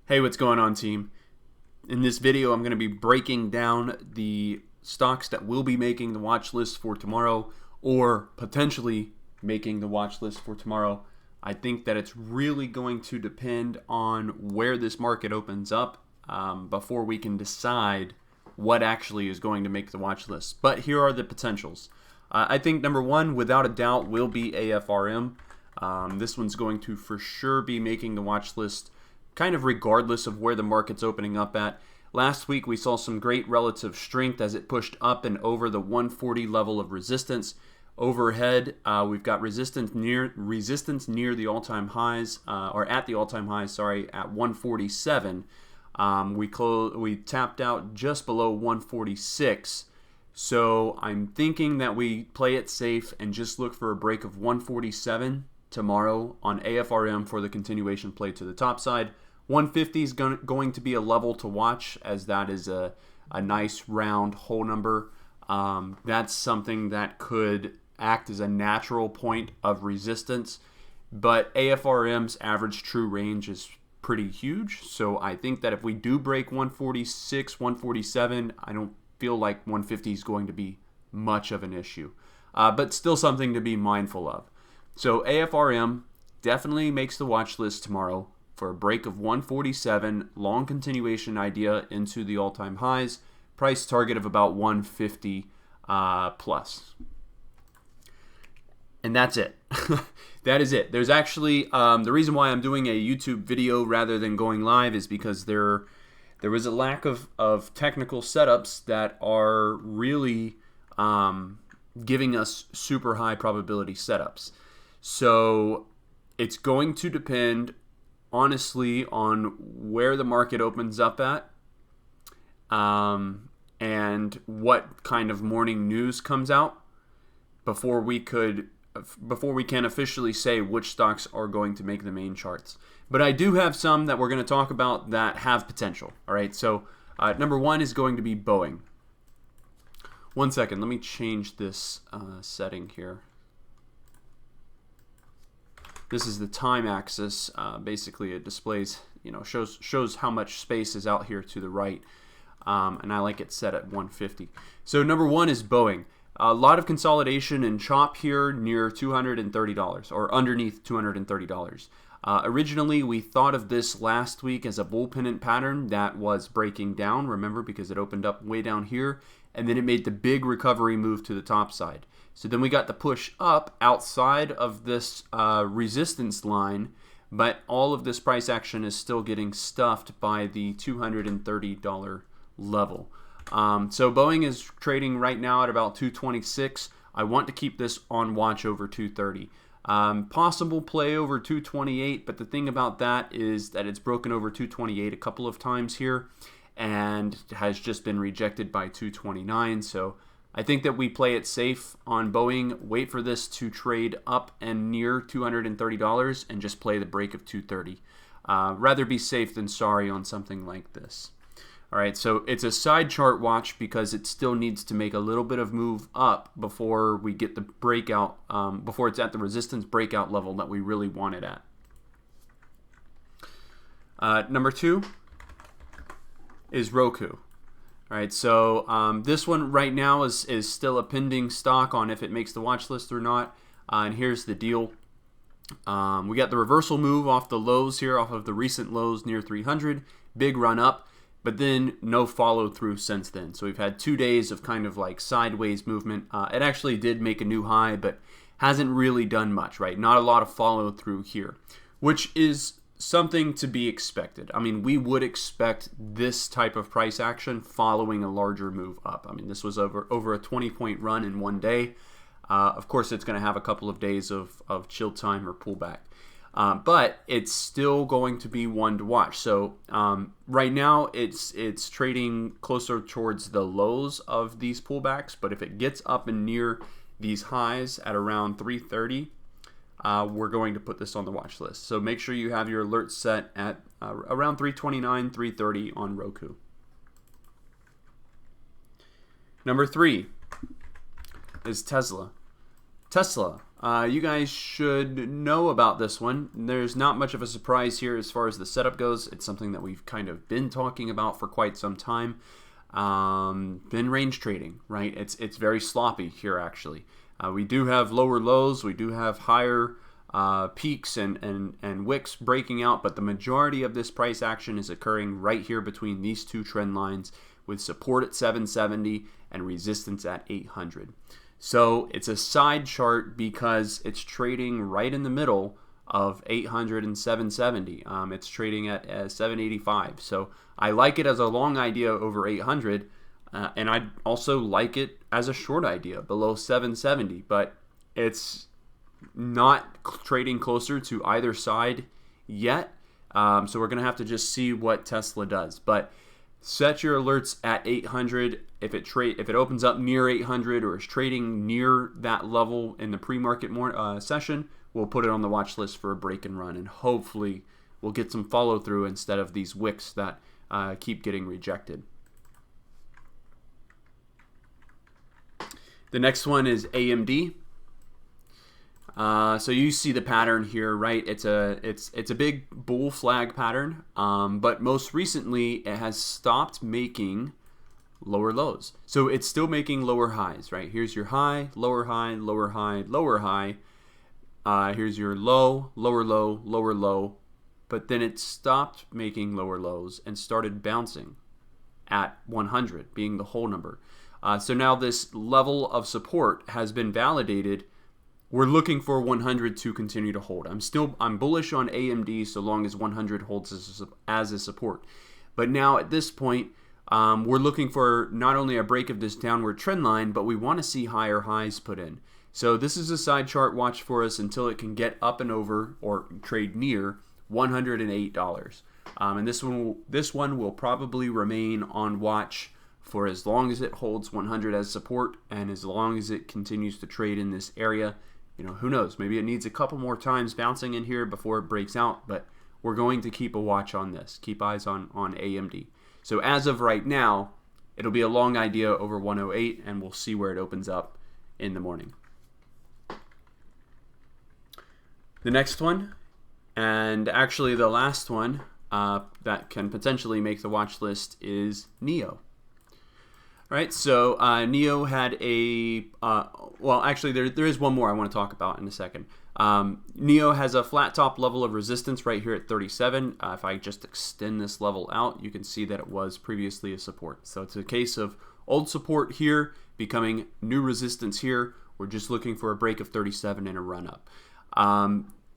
Hey, what's going on, team? In this video, I'm going to be breaking down the stocks that will be making the watch list for tomorrow or potentially making the watch list for tomorrow. I think that it's really going to depend on where this market opens up before we can decide what actually is going to make the watch list. But here are the potentials. I think number one, without a doubt, will be AFRM. This one's going to for sure be making the watch list kind of regardless of where the market's opening up at. Last week we saw some great relative strength as it pushed up and over the 140 level of resistance. Overhead, we've got resistance near the all-time highs, or at the all-time highs, sorry, at 147. We tapped out just below 146. So I'm thinking that we play it safe and just look for a break of 147 tomorrow on AFRM for the continuation play to the top side. 150 is going to be a level to watch, as that is a nice round whole number. That's something that could act as a natural point of resistance, but AFRM's average true range is pretty huge. So I think that if we do break 146, 147, I don't feel like 150 is going to be much of an issue, but still something to be mindful of. So AFRM definitely makes the watch list tomorrow for a break of 147, long continuation idea into the all-time highs, price target of about 150 plus. And that's it. That is it. There's actually, the reason why I'm doing a YouTube video rather than going live is because there was a lack of technical setups that are really giving us super high probability setups. So it's going to depend honestly on where the market opens up at and what kind of morning news comes out before we can officially say which stocks are going to make the main charts. But I do have some that we're going to talk about that have potential. All right, so number one is going to be Boeing. One second, let me change this setting here. This is the time axis. Basically, it displays, shows how much space is out here to the right, and I like it set at 150. So number one is Boeing. A lot of consolidation and chop here near $230 or underneath $230. Originally, we thought of this last week as a bull pennant pattern that was breaking down. Remember, because it opened up way down here, and then it made the big recovery move to the top side. So then we got the push up outside of this resistance line, but all of this price action is still getting stuffed by the $230 level. So Boeing is trading right now at about 226. I want to keep this on watch over 230. Possible play over 228, but the thing about that is that it's broken over 228 a couple of times here and has just been rejected by 229. So I think that we play it safe on Boeing, wait for this to trade up and near $230 and just play the break of 230. Rather be safe than sorry on something like this. All right, so it's a side chart watch because it still needs to make a little bit of move up before we get the breakout, before it's at the resistance breakout level that we really want it at. Number two is Roku. All right, so this one right now is still a pending stock on if it makes the watch list or not. And here's the deal. We got the reversal move off the lows here, off of the recent lows near 300. Big run up, but then no follow through since then. So we've had 2 days of kind of like sideways movement. It actually did make a new high, but hasn't really done much, right? Not a lot of follow through here, which is something to be expected. I mean, we would expect this type of price action following a larger move up. I mean, this was over a 20-point run in one day. Of course, it's going to have a couple of days of chill time or pullback. But it's still going to be one to watch. So right now, it's trading closer towards the lows of these pullbacks. But if it gets up and near these highs at around 330, we're going to put this on the watch list. So make sure you have your alerts set at around 329, 330 on Roku. Number three is Tesla. Tesla, You guys should know about this one. There's not much of a surprise here as far as the setup goes. It's something that we've kind of been talking about for quite some time. Been range trading, right? It's very sloppy here, actually. We do have lower lows. We do have higher peaks and wicks breaking out, but the majority of this price action is occurring right here between these two trend lines with support at 770 and resistance at 800. So it's a side chart because it's trading right in the middle of 800 and 770. It's trading at 785. So I like it as a long idea over 800, and I also like it as a short idea below 770. But it's not trading closer to either side yet. So we're going to have to just see what Tesla does. But set your alerts at 800. If it opens up near 800 or is trading near that level in the pre-market session, we'll put it on the watch list for a break and run, and hopefully we'll get some follow through instead of these wicks that keep getting rejected. The next one is AMD. So you see the pattern here, right? It's a big bull flag pattern, but most recently it has stopped making lower lows. So it's still making lower highs, right? Here's your high, lower high, lower high, lower high. Here's your low, lower low, lower low. But then it stopped making lower lows and started bouncing at 100, being the whole number. So now this level of support has been validated. We're looking for 100 to continue to hold. I'm bullish on AMD so long as 100 holds as a support. But now at this point, we're looking for not only a break of this downward trend line, but we want to see higher highs put in. So this is a side chart watch for us until it can get up and over or trade near $108. And this one will probably remain on watch for as long as it holds 100 as support and as long as it continues to trade in this area. You know, who knows? Maybe it needs a couple more times bouncing in here before it breaks out, but we're going to keep a watch on this. Keep eyes on AMD. So as of right now, it'll be a long idea over 108, and we'll see where it opens up in the morning. The next one, and actually the last one that can potentially make the watch list, is NIO. Right, so NIO had a, well, actually there is one more I want to talk about in a second. NIO has a flat top level of resistance right here at 37. If I just extend this level out, you can see that it was previously a support. So it's a case of old support here becoming new resistance here. We're just looking for a break of 37 and a run up.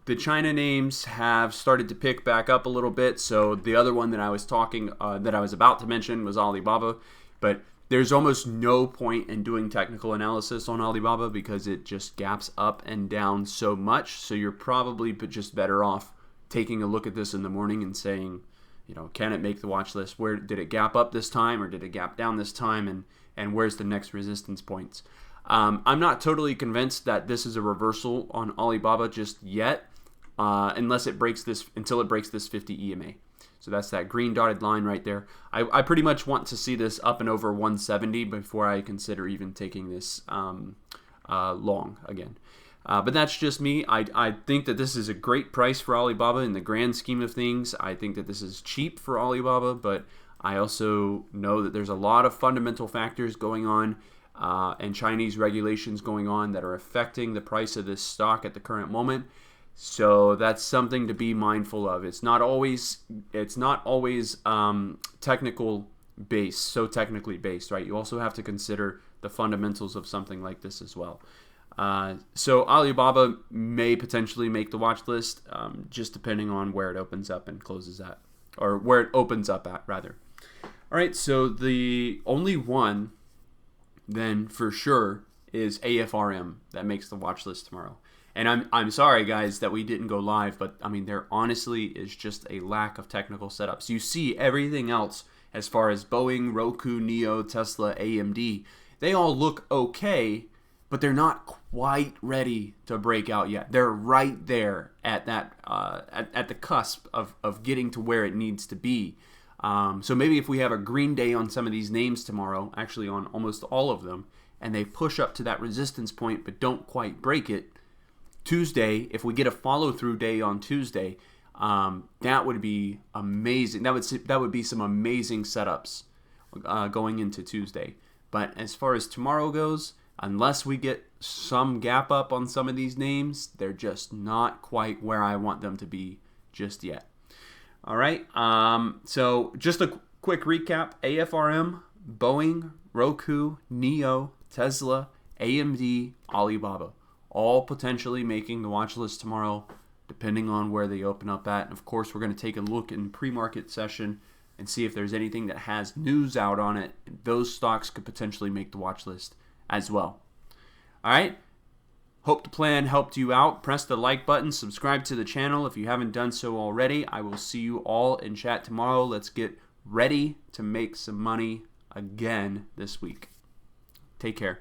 The China names have started to pick back up a little bit. So the other one that I was about to mention was Alibaba, but there's almost no point in doing technical analysis on Alibaba because it just gaps up and down so much. So you're probably just better off taking a look at this in the morning and saying, you know, can it make the watch list? Where did it gap up this time, or did it gap down this time? And where's the next resistance points? I'm not totally convinced that this is a reversal on Alibaba just yet, until it breaks this 50 EMA. So that's that green dotted line right there. I pretty much want to see this up and over 170 before I consider even taking this long again. But that's just me. I think that this is a great price for Alibaba in the grand scheme of things. I think that this is cheap for Alibaba, but I also know that there's a lot of fundamental factors going on and Chinese regulations going on that are affecting the price of this stock at the current moment. So that's something to be mindful of. It's not always technical based, so technically based, right? You also have to consider the fundamentals of something like this as well. So Alibaba may potentially make the watch list, just depending on where it opens up and closes at, or where it opens up at rather. All right, so the only one then for sure is AFRM that makes the watch list tomorrow. And I'm sorry, guys, that we didn't go live, but I mean, there honestly is just a lack of technical setups. You see everything else as far as Boeing, Roku, NIO, Tesla, AMD. They all look okay, but they're not quite ready to break out yet. They're right there at that at the cusp of getting to where it needs to be. So maybe if we have a green day on some of these names tomorrow, actually on almost all of them, and they push up to that resistance point but don't quite break it, Tuesday, if we get a follow-through day on Tuesday, that would be amazing. That would be some amazing setups going into Tuesday. But as far as tomorrow goes, unless we get some gap up on some of these names, they're just not quite where I want them to be just yet. All right. So just a quick recap: AFRM, Boeing, Roku, NIO, Tesla, AMD, Alibaba, all potentially making the watch list tomorrow, depending on where they open up at. And of course, we're going to take a look in pre-market session and see if there's anything that has news out on it. Those stocks could potentially make the watch list as well. All right. Hope the plan helped you out. Press the like button. Subscribe to the channel if you haven't done so already. I will see you all in chat tomorrow. Let's get ready to make some money again this week. Take care.